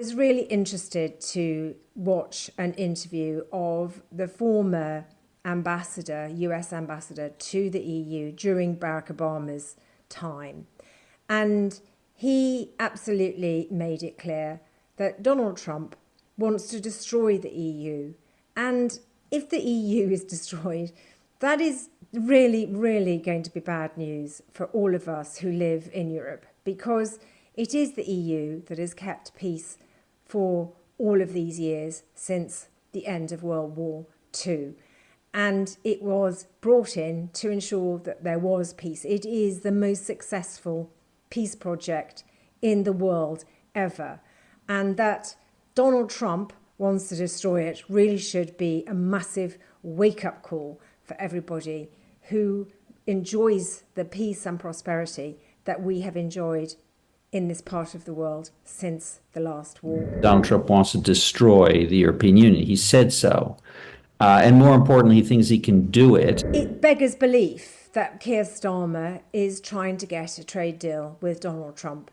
Was really interested to watch an interview of the former ambassador, US ambassador to the EU during Barack Obama's time. And he absolutely made it clear that Donald Trump wants to destroy the EU. And if the EU is destroyed, that is really, really going to be bad news for all of us who live in Europe, because it is the EU that has kept peace for all of these years since the end of World War II. And it was brought in to ensure that there was peace. It is the most successful peace project in the world ever. And that Donald Trump wants to destroy it really should be a massive wake-up call for everybody who enjoys the peace and prosperity that we have enjoyed in this part of the world since the last war. Donald Trump wants to destroy the European Union. He said so. And more importantly, he thinks he can do it. It beggars belief that Keir Starmer is trying to get a trade deal with Donald Trump.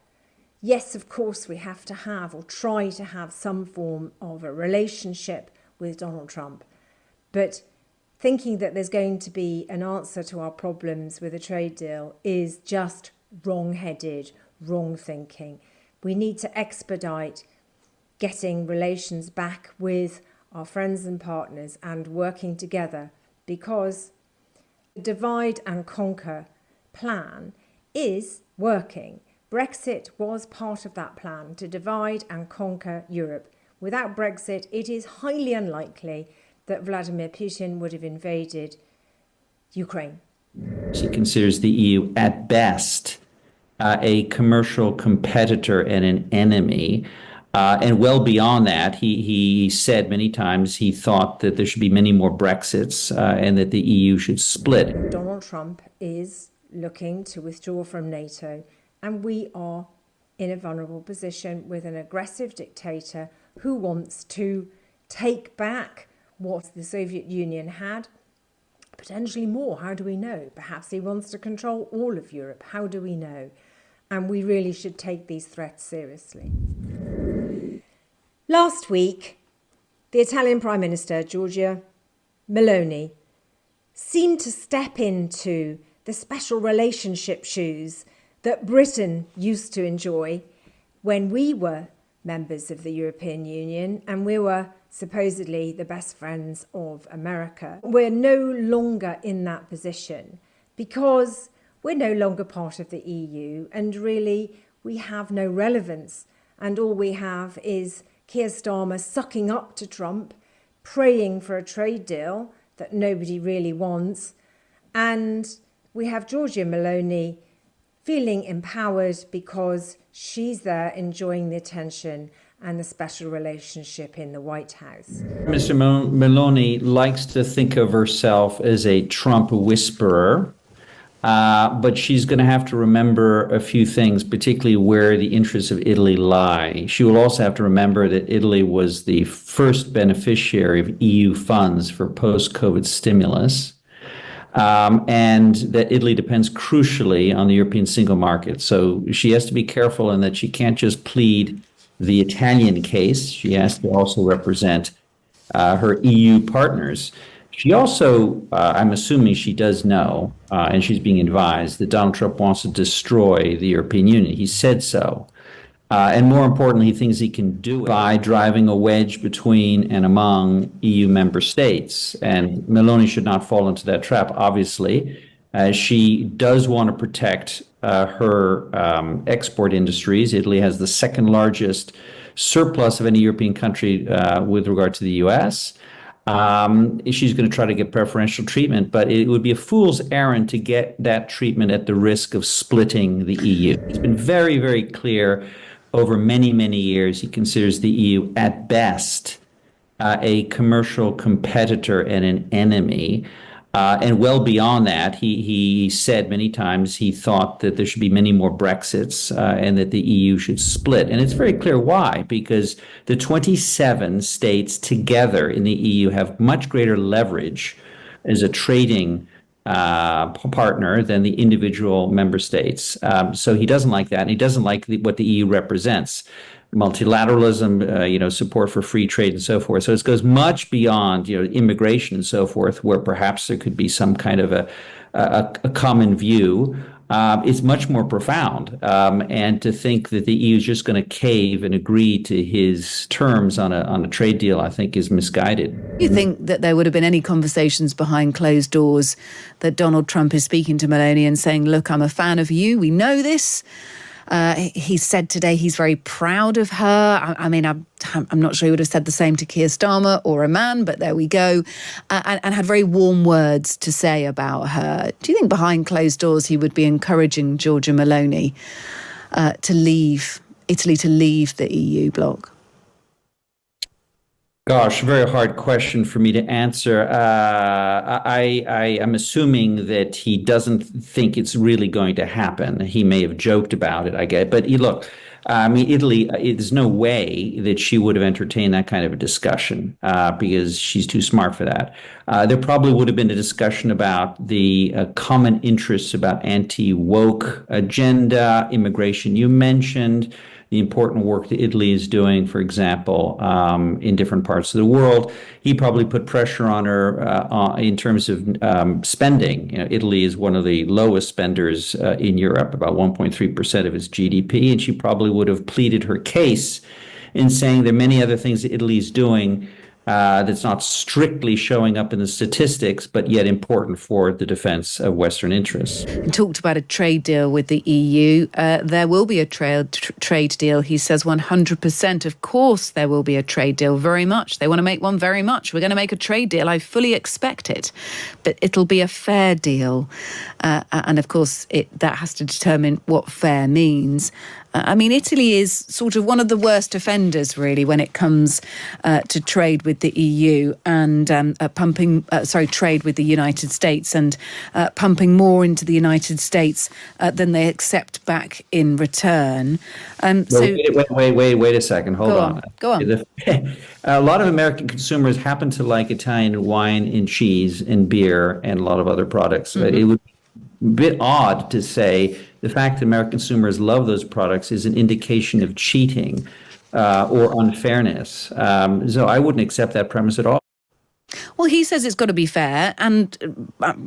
Yes, of course, we have to have or try to have some form of a relationship with Donald Trump. But thinking that there's going to be an answer to our problems with a trade deal is just wrong-headed, wrong thinking. We need to expedite getting relations back with our friends and partners and working together, because the divide and conquer plan is working. Brexit was part of that plan to divide and conquer Europe. Without Brexit, it is highly unlikely that Vladimir Putin would have invaded Ukraine. He considers the EU at best a commercial competitor and an enemy. And well beyond that, he said many times he thought that there should be many more Brexits and that the EU should split. Donald Trump is looking to withdraw from NATO, and we are in a vulnerable position with an aggressive dictator who wants to take back what the Soviet Union had, potentially more. How do we know? Perhaps he wants to control all of Europe. How do we know? And we really should take these threats seriously. Last week, the Italian Prime Minister, Giorgia Meloni, seemed to step into the special relationship shoes that Britain used to enjoy when we were members of the European Union and we were supposedly the best friends of America. We're no longer in that position because we're no longer part of the EU, and really we have no relevance, and all we have is Keir Starmer sucking up to Trump, praying for a trade deal that nobody really wants, and we have Giorgia Meloni feeling empowered because she's there enjoying the attention and the special relationship in the White House. Mr. Meloni likes to think of herself as a Trump whisperer. But she's going to have to remember a few things, particularly where the interests of Italy lie. She will also have to remember that Italy was the first beneficiary of EU funds for post-COVID stimulus, and that Italy depends crucially on the European single market. So she has to be careful in that she can't just plead the Italian case. She has to also represent her EU partners. She also, I'm assuming she does know, and she's being advised, that Donald Trump wants to destroy the European Union. He said so. And more importantly, he thinks he can do it by driving a wedge between and among EU member states. And Meloni should not fall into that trap, obviously. She does want to protect her export industries. Italy has the second largest surplus of any European country with regard to the U.S., she's going to try to get preferential treatment, but it would be a fool's errand to get that treatment at the risk of splitting the EU. It's been very, very clear over many, many years. He considers the EU at best a commercial competitor and an enemy. And well beyond that, he said many times he thought that there should be many more Brexits and that the EU should split. And it's very clear why, because the 27 states together in the EU have much greater leverage as a trading partner than the individual member states. So he doesn't like that, and he doesn't like what the EU represents. Multilateralism, support for free trade and so forth. So it goes much beyond, immigration and so forth, where perhaps there could be some kind of a common view. It's much more profound. And to think that the EU is just going to cave and agree to his terms on a trade deal, I think, is misguided. Do you think that there would have been any conversations behind closed doors that Donald Trump is speaking to Meloni and saying, look, I'm a fan of you. We know this. He said today he's very proud of her. I mean, I'm not sure he would have said the same to Keir Starmer or a man, but there we go. And had very warm words to say about her. Do you think behind closed doors he would be encouraging Giorgia Meloni to leave Italy, to leave the EU bloc? Gosh, very hard question for me to answer. I am assuming that he doesn't think it's really going to happen. He may have joked about it, I guess. But look, I mean, Italy, there's no way that she would have entertained that kind of a discussion because she's too smart for that. There probably would have been a discussion about the common interests about anti-woke agenda, immigration you mentioned, the important work that Italy is doing, for example, in different parts of the world. He probably put pressure on her in terms of spending. Italy is one of the lowest spenders in Europe, about 1.3% of its GDP, and she probably would have pleaded her case in saying there are many other things that Italy is doing that's not strictly showing up in the statistics, but yet important for the defense of Western interests. And talked about a trade deal with the EU. There will be a trade deal. He says 100%. Of course, there will be a trade deal. Very much. They want to make one very much. We're going to make a trade deal. I fully expect it. But it'll be a fair deal. And of course, that has to determine what fair means. I mean, Italy is sort of one of the worst offenders, really, when it comes to trade with the EU and trade with the United States and pumping more into the United States than they accept back in return. Wait a second. Hold on. Go on. A lot of American consumers happen to like Italian wine and cheese and beer and a lot of other products. Mm-hmm. It would be a bit odd to say the fact that American consumers love those products is an indication of cheating or unfairness. So I wouldn't accept that premise at all. Well, he says it's got to be fair, and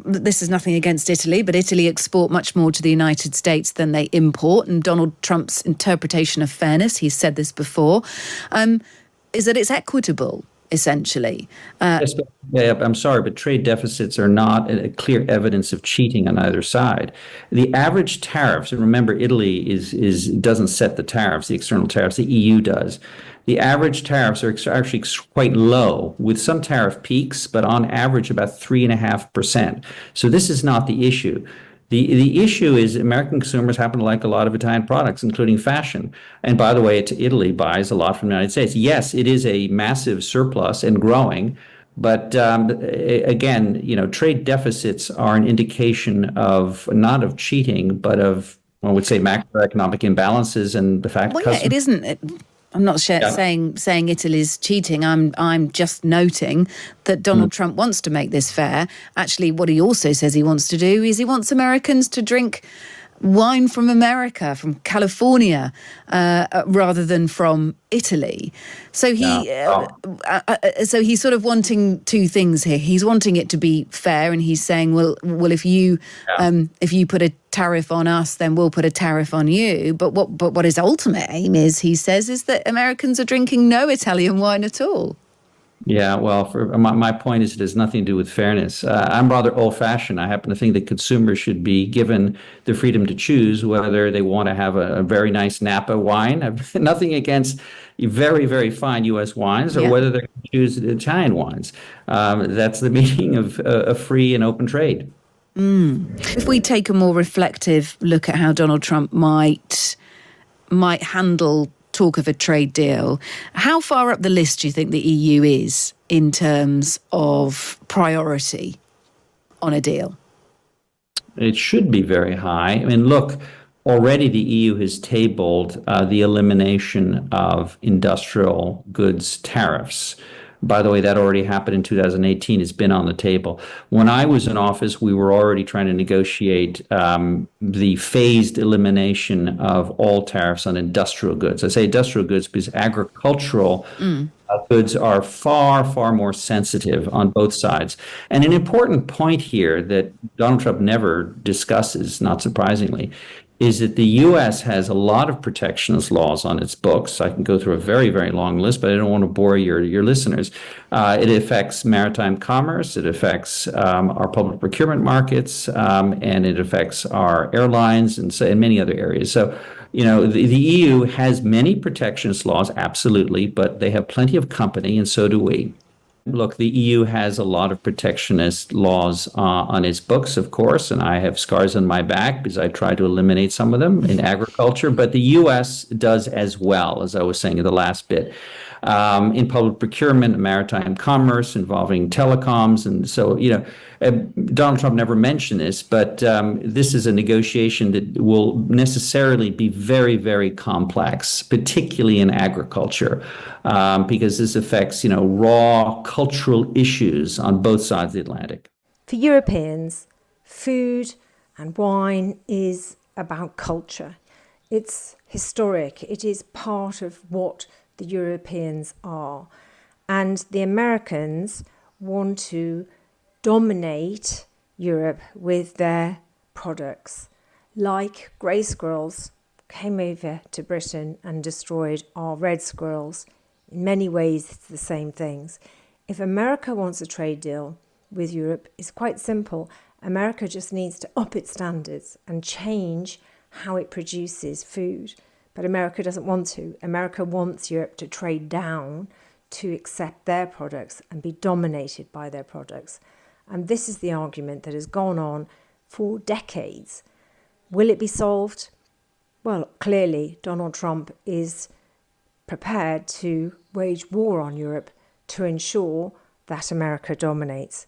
this is nothing against Italy, but Italy export much more to the United States than they import, and Donald Trump's interpretation of fairness, he's said this before, is that it's equitable, essentially. Yes, I'm sorry, but trade deficits are not a clear evidence of cheating on either side. The average tariffs, and remember, Italy doesn't set the tariffs, the external tariffs, the EU does. The average tariffs are actually quite low, with some tariff peaks, but on average about 3.5%. So this is not the issue. The issue is American consumers happen to like a lot of Italian products, including fashion. And by the way, Italy buys a lot from the United States. Yes, it is a massive surplus and growing. But again, trade deficits are an indication of not of cheating, but of, I would say, macroeconomic imbalances and the fact that it isn't. I'm not saying Italy's cheating. I'm just noting that Donald Trump wants to make this fair. Actually, what he also says he wants to do is he wants Americans to drink wine from America, from California, rather than from Italy. So he's sort of wanting two things here. He's wanting it to be fair, and he's saying, well, if you put a tariff on us, then we'll put a tariff on you. But what his ultimate aim is, he says, is that Americans are drinking no Italian wine at all. Yeah, well, my point is it has nothing to do with fairness. I'm rather old-fashioned. I happen to think that consumers should be given the freedom to choose whether they want to have a very nice Napa wine. I've nothing against very, very fine U.S. wines, or whether they choose Italian wines. That's the meaning of a free and open trade. If we take a more reflective look at how Donald Trump might handle talk of a trade deal, how far up the list do you think the EU is in terms of priority on a deal? It should be very high. I mean, look, already the EU has tabled the elimination of industrial goods tariffs. By the way, that already happened in 2018. It's been on the table. When I was in office, we were already trying to negotiate the phased elimination of all tariffs on industrial goods. I say industrial goods because agricultural goods are far, far more sensitive on both sides. And an important point here that Donald Trump never discusses, not surprisingly, is that the U.S. has a lot of protectionist laws on its books. I can go through a very, very long list, but I don't want to bore your listeners. It affects maritime commerce, it affects our public procurement markets, and it affects our airlines and many other areas. So, the EU has many protectionist laws, absolutely, but they have plenty of company, and so do we. Look, the EU has a lot of protectionist laws on its books, of course, and I have scars on my back because I try to eliminate some of them in agriculture, but the US does as well, as I was saying in the last bit, in public procurement, maritime commerce, involving telecoms. And so, Donald Trump never mentioned this, but this is a negotiation that will necessarily be very, very complex, particularly in agriculture, because this affects, raw cultural issues on both sides of the Atlantic. For Europeans, food and wine is about culture. It's historic. It is part of what the Europeans are. And the Americans want to dominate Europe with their products. Like grey squirrels came over to Britain and destroyed our red squirrels. In many ways, it's the same things. If America wants a trade deal with Europe, it's quite simple. America just needs to up its standards and change how it produces food. But America doesn't want to. America wants Europe to trade down to accept their products and be dominated by their products. And this is the argument that has gone on for decades. Will it be solved? Well, clearly, Donald Trump is prepared to wage war on Europe to ensure that America dominates.